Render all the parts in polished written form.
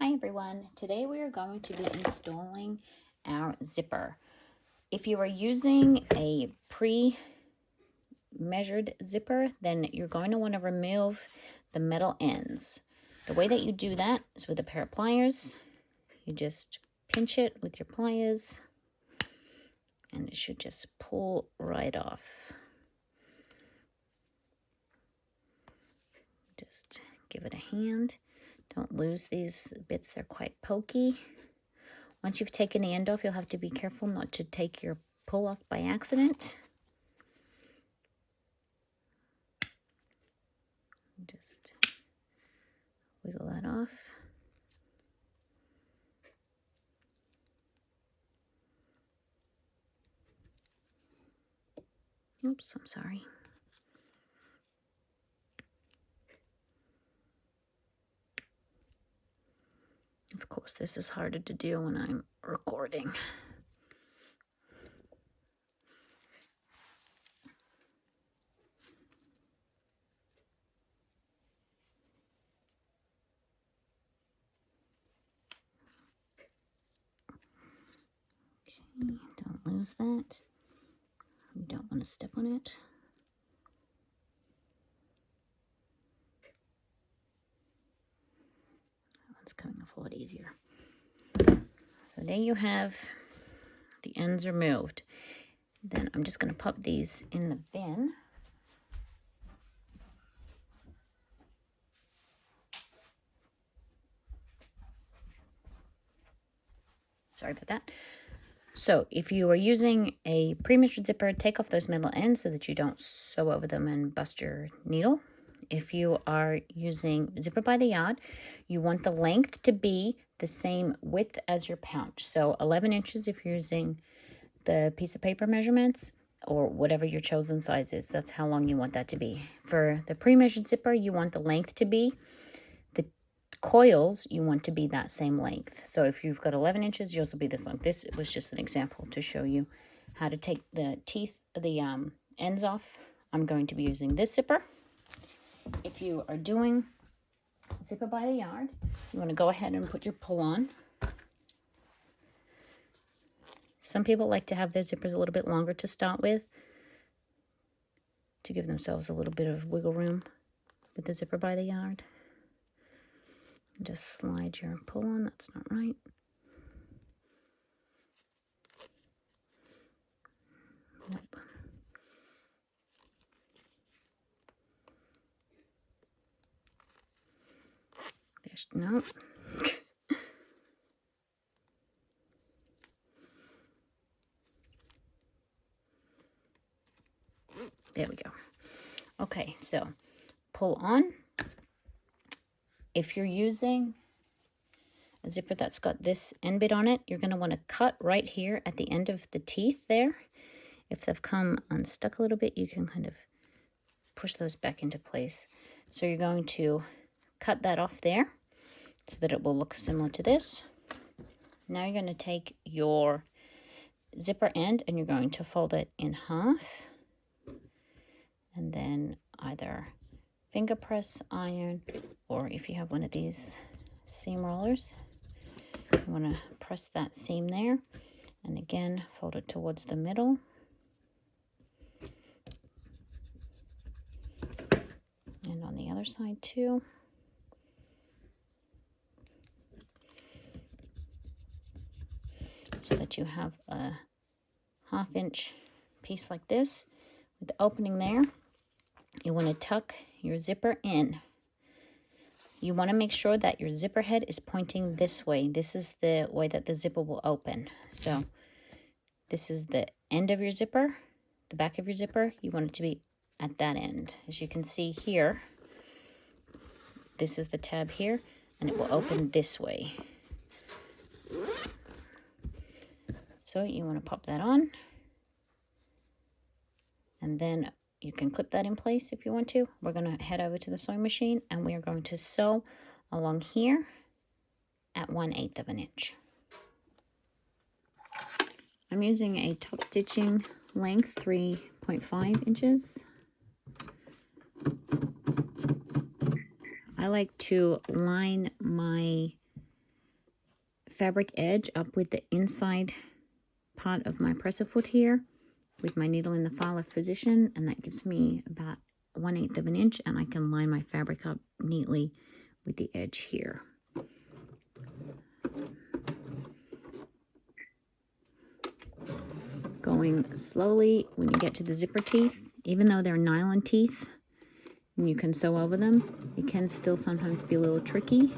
Hi everyone, today we are going to be installing our zipper. If you are using a pre-measured zipper, then you're going to want to remove the metal ends. The way that you do that is with a pair of pliers. You just pinch it with your pliers and it should just pull right off. Just give it a hand. Don't lose these bits, they're quite pokey. Once you've taken the end off, you'll have to be careful not to take your pull off by accident. Just wiggle that off. Oops, I'm sorry. Of course, this is harder to do when I'm recording. Okay, don't lose that. You don't want to step on it. That one's coming off a lot easier. So there you have the ends removed. Then I'm just going to pop these in the bin. Sorry about that. So if you are using a pre-measured zipper, take off those metal ends so that you don't sew over them and bust your needle. If you are using zipper by the yard, you want the length to be the same width as your pouch. So 11 inches if you're using the piece of paper measurements, or whatever your chosen size is. That's how long you want that to be. For the pre-measured zipper, you want the length to be, the coils you want to be that same length. So if you've got 11 inches, yours will be this length. This was just an example to show you how to take the teeth, the ends off. I'm going to be using this zipper. If you are doing zipper by the yard, you want to go ahead and put your pull on. Some people like to have their zippers a little bit longer to start with, to give themselves a little bit of wiggle room with the zipper by the yard. Just slide your pull on, that's not right. Nope. There's, no. There we go. Okay, so pull on. If you're using a zipper that's got this end bit on it, you're going to want to cut right here at the end of the teeth there. If they've come unstuck a little bit, you can kind of push those back into place. So you're going to cut that off there so that it will look similar to this. Now you're going to take your zipper end and you're going to fold it in half. And then either finger press, iron, or if you have one of these seam rollers, you want to press that seam there. And again, fold it towards the middle. And on the other side too. So that you have a 1/2 inch piece like this with the opening there. You want to tuck your zipper in. You want to make sure that your zipper head is pointing this way. This is the way that the zipper will open. So this is the end of your zipper, the back of your zipper. You want it to be at that end. As you can see here, this is the tab here, and it will open this way. So you want to pop that on, and then you can clip that in place if you want to. We're going to head over to the sewing machine and we are going to sew along here at 1/8 of an inch. I'm using a top stitching length 3.5 inches. I like to line my fabric edge up with the inside part of my presser foot here with my needle in the far left position, and that gives me about 1/8 of an inch, and I can line my fabric up neatly with the edge here. Going slowly when you get to the zipper teeth, even though they're nylon teeth and you can sew over them, it can still sometimes be a little tricky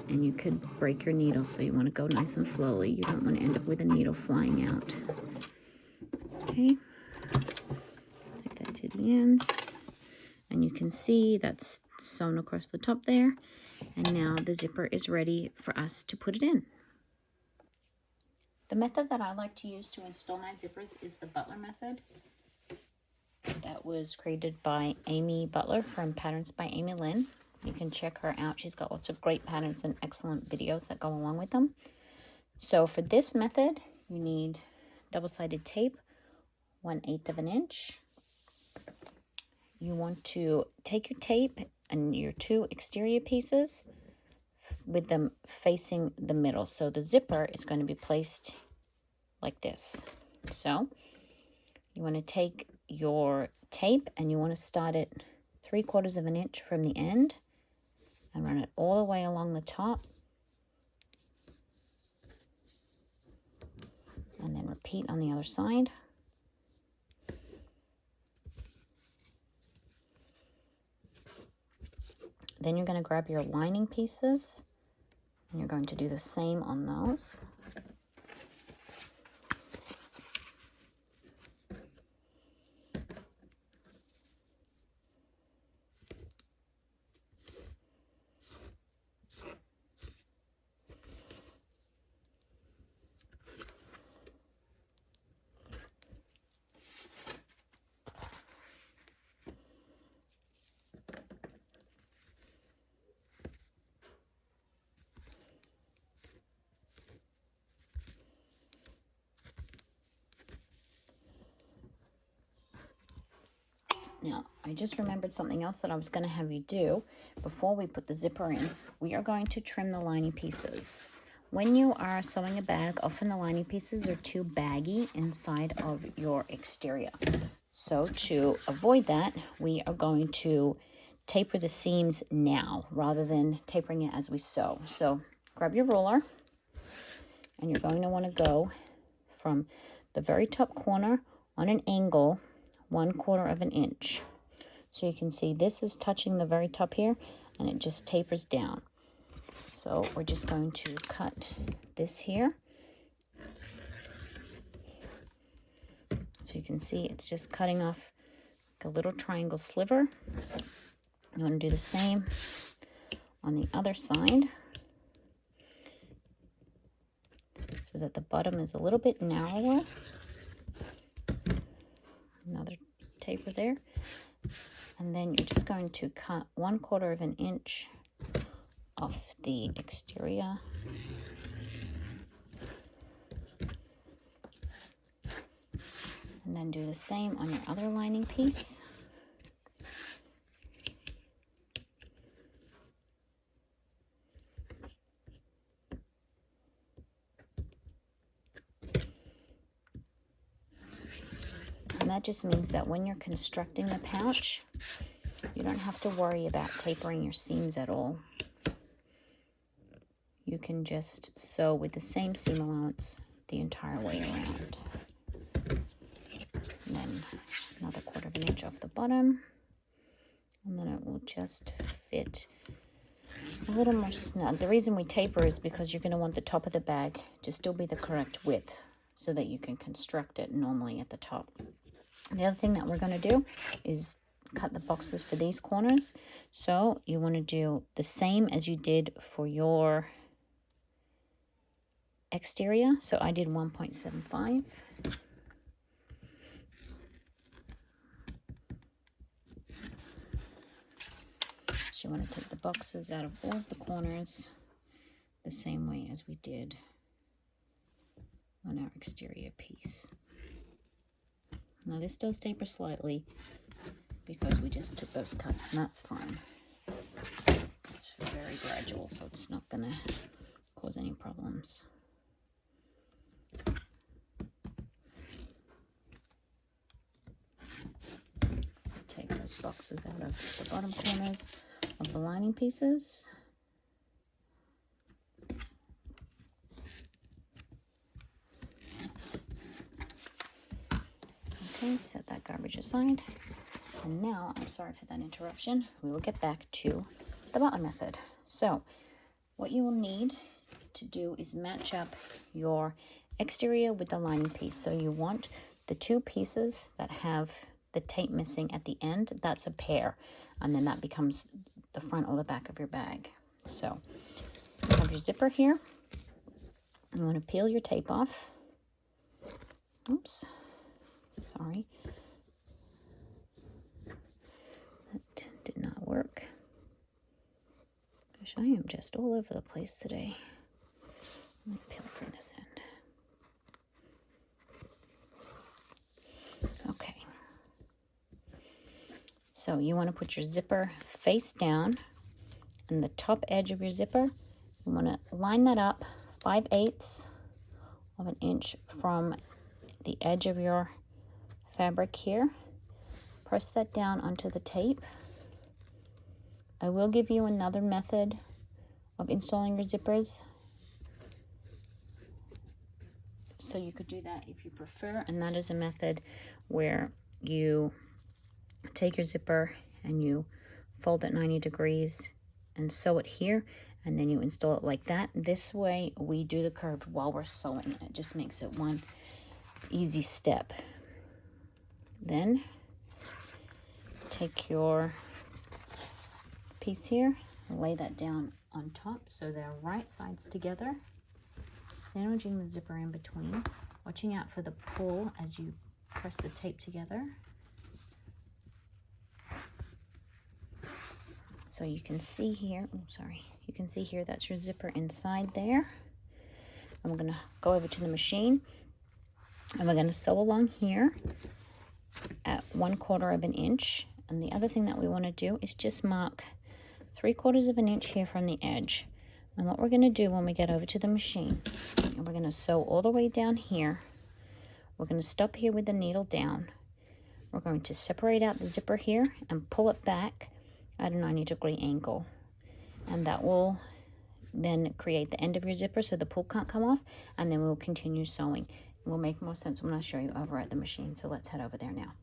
and you could break your needle, so you want to go nice and slowly. You don't want to end up with a needle flying out. Okay, take that to the end, and you can see that's sewn across the top there, and now the zipper is ready for us to put it in. The method that I like to use to install my zippers is the Butler method. That was created by Amy Butler from Patterns by Amy Lynn. You can check her out. She's got lots of great patterns and excellent videos that go along with them. So for this method, you need double-sided tape, 1/8 of an inch. You want to take your tape and your 2 exterior pieces with them facing the middle. So the zipper is going to be placed like this. So you want to take your tape and you want to start it 3/4 of an inch from the end and run it all the way along the top, and then repeat on the other side. Then you're going to grab your lining pieces and you're going to do the same on those. Now, I just remembered something else that I was going to have you do before we put the zipper in. We are going to trim the lining pieces. When you are sewing a bag, often the lining pieces are too baggy inside of your exterior. So to avoid that, we are going to taper the seams now rather than tapering it as we sew. So grab your ruler, and you're going to want to go from the very top corner on an angle 1/4 of an inch. So you can see this is touching the very top here, and it just tapers down. So we're just going to cut this here. So you can see it's just cutting off like a little triangle sliver. You want to do the same on the other side so that the bottom is a little bit narrower. Another taper there, and then you're just going to cut 1/4 of an inch off the exterior, and then do the same on your other lining piece. And that just means that when you're constructing the pouch, you don't have to worry about tapering your seams at all. You can just sew with the same seam allowance the entire way around. And then another 1/4 of an inch off the bottom, and then it will just fit a little more snug. The reason we taper is because you're going to want the top of the bag to still be the correct width so that you can construct it normally at the top. The other thing that we're going to do is cut the boxes for these corners. So you want to do the same as you did for your exterior. So I did 1.75. So you want to take the boxes out of all of the corners the same way as we did on our exterior piece. Now this does taper slightly because we just took those cuts, and that's fine. It's very gradual, so it's not going to cause any problems. So take those boxes out of the bottom corners of the lining pieces. Okay, set that garbage aside. And now, I'm sorry for that interruption, we will get back to the button method. So, what you will need to do is match up your exterior with the lining piece. So you want the two pieces that have the tape missing at the end, that's a pair. And then that becomes the front or the back of your bag. So, you have your zipper here. You want to peel your tape off. Oops, sorry. That did not work. Gosh, I am just all over the place today. Let me peel from this end. Okay. So you want to put your zipper face down, and the top edge of your zipper, you want to line that up 5/8 of an inch from the edge of your fabric here. Press that down onto the tape. I will give you another method of installing your zippers, so you could do that if you prefer, and that is a method where you take your zipper and you fold it 90 degrees and sew it here, and then you install it like that. This way we do the curve while we're sewing. It just makes it one easy step. Then take your piece here, lay that down on top so they're right sides together, sandwiching the zipper in between, watching out for the pull as you press the tape together. So you can see here, you can see here that's your zipper inside there. And we're gonna go over to the machine and we're gonna sew along here at 1/4 of an inch. And the other thing that we wanna do is just mark 3/4 of an inch here from the edge. And what we're gonna do when we get over to the machine, and we're gonna sew all the way down here. We're gonna stop here with the needle down. We're going to separate out the zipper here and pull it back at a 90-degree angle. And that will then create the end of your zipper so the pull can't come off, and then we'll continue sewing. It will make more sense when I show you over at the machine. So let's head over there now.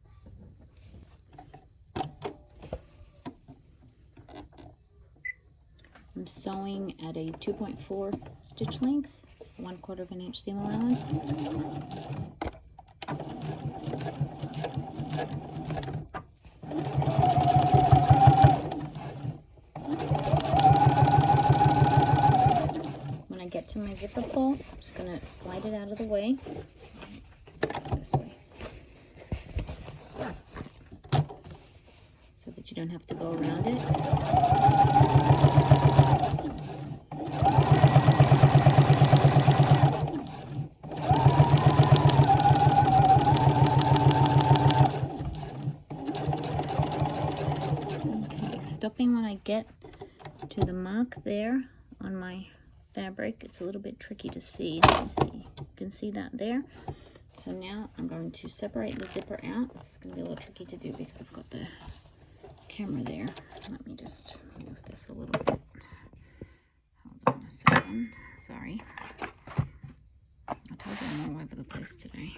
I'm sewing at a 2.4 stitch length, 1/4 of an inch seam allowance. When I get to my zipper pull, I'm just going to slide it out of the way, this way, so that you don't have to go around it. Stopping when I get to the mark there on my fabric. It's a little bit tricky to see. Let me see. You can see that there. So now I'm going to separate the zipper out. This is going to be a little tricky to do because I've got the camera there. Let me just move this a little bit. Hold on a second. Sorry. I told you I'm all over the place today.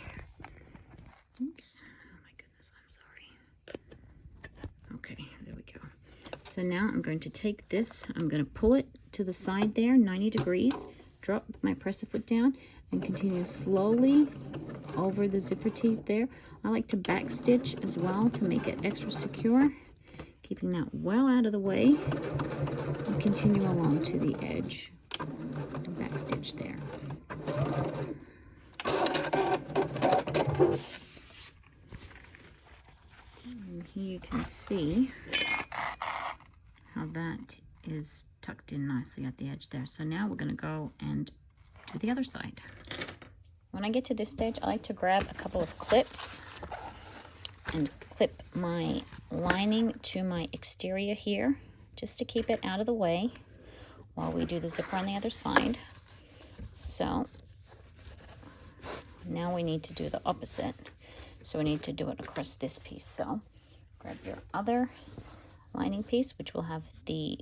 Oops. Oh my goodness, I'm sorry. Okay, there we go. So now I'm going to take this, I'm going to pull it to the side there, 90 degrees, drop my presser foot down, and continue slowly over the zipper teeth there. I like to back stitch as well to make it extra secure, keeping that well out of the way, and continue along to the edge. Back stitch there. And here you can see how that is tucked in nicely at the edge there. So now we're going to go and do the other side. When I get to this stage, I like to grab a couple of clips and clip my lining to my exterior here, just to keep it out of the way while we do the zipper on the other side. So now we need to do the opposite. So we need to do it across this piece. So grab your other lining piece, which will have the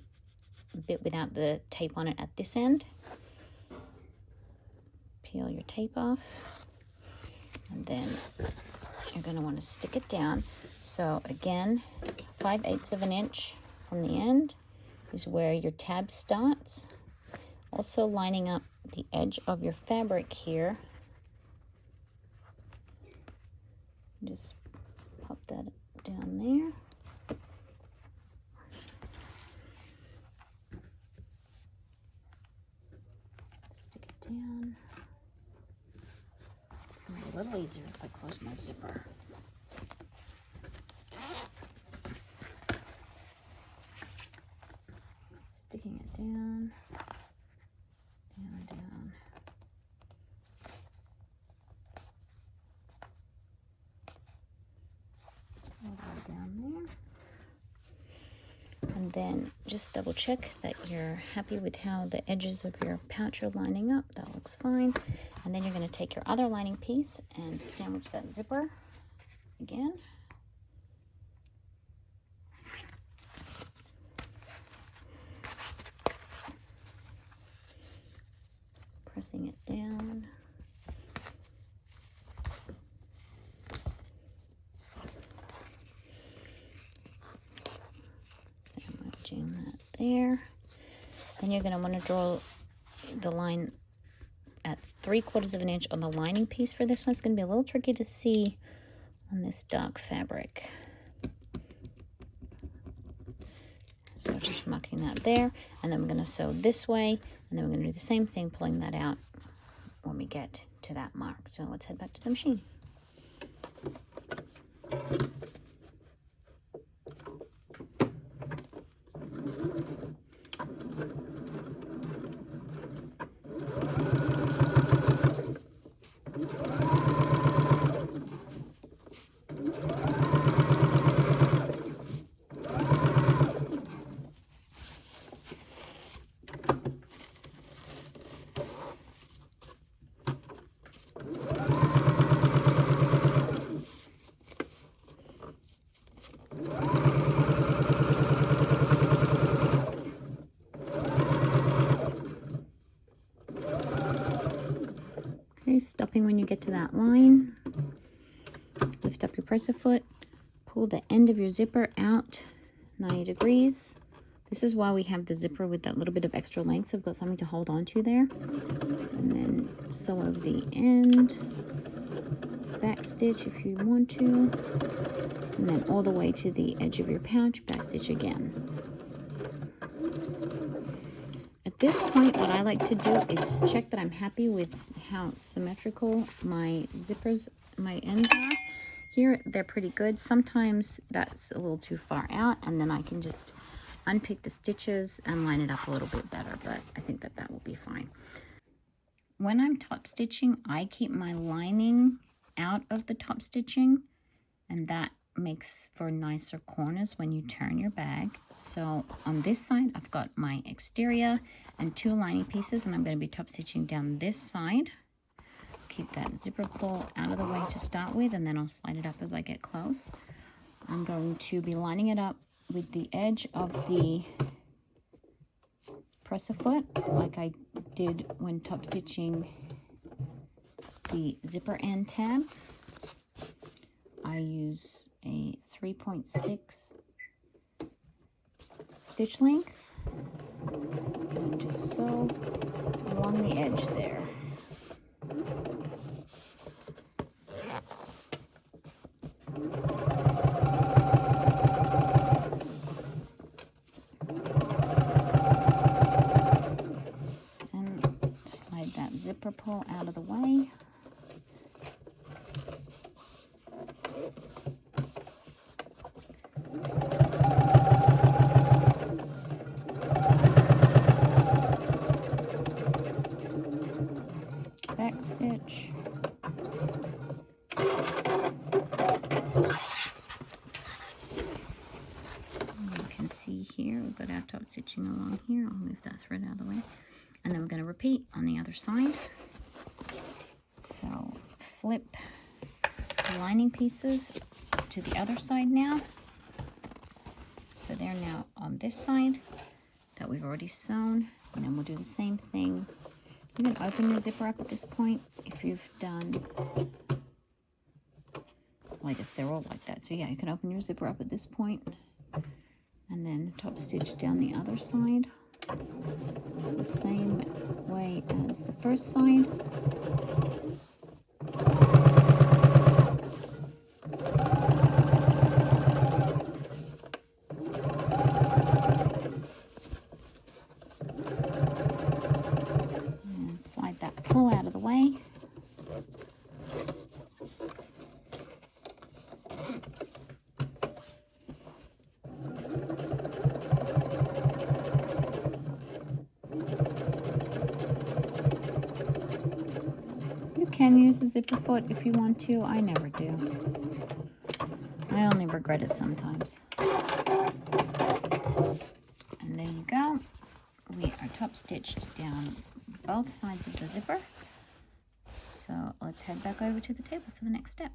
bit without the tape on it at this end. Peel your tape off, and then you're going to want to stick it down. So again, 5/8 of an inch from the end is where your tab starts. Also lining up the edge of your fabric here. Just pop that down there. Stick it down. It's going to be a little easier if I close my zipper. Sticking it down, down, down. All the way down there. And then just double check that you're happy with how the edges of your pouch are lining up. That looks fine. And then you're going to take your other lining piece and sandwich that zipper again. Pressing it down. Sandwiching that there. Then you're going to want to draw the line at 3/4 of an inch on the lining piece for this one. It's going to be a little tricky to see on this dark fabric. So just marking that there, and then we're going to sew this way, and then we're going to do the same thing, pulling that out when we get to that mark. So let's head back to the machine. Okay, stopping when you get to that line. Lift up your presser foot, pull the end of your zipper out 90 degrees. This is why we have the zipper with that little bit of extra length, so we've got something to hold on to there. And then sew over the end, back stitch if you want to, and then all the way to the edge of your pouch, back stitch again. At this point, what I like to do is check that I'm happy with how symmetrical my zippers, my ends are. Here, they're pretty good. Sometimes that's a little too far out, and then I can just unpick the stitches and line it up a little bit better, but I think that that will be fine. When I'm top stitching, I keep my lining out of the top stitching, and that makes for nicer corners when you turn your bag. So on this side, I've got my exterior and 2 lining pieces, and I'm going to be top stitching down this side. Keep that zipper pull out of the way to start with, and then I'll slide it up as I get close. I'm going to be lining it up with the edge of the presser foot, like I did when top stitching the zipper end tab. I use a 3.6 stitch length and just sew along the edge there. And slide that zipper pull out of the way. Back stitch. You can see here, we've got our top stitching along here. I'll move that thread out of the way. And then we're going to repeat on the other side. So flip the lining pieces to the other side now. So they're now on this side that we've already sewn. And then we'll do the same thing. You can open your zipper up at this point if you've done, well, I guess they're all like that. So yeah, you can open your zipper up at this point and then top stitch down the other side the same way as the first side. And slide that pull out of the way. You can use a zipper foot if you want to. I never do. I only regret it sometimes. And there you go. We are top stitched down both sides of the zipper. So let's head back over to the table for the next step.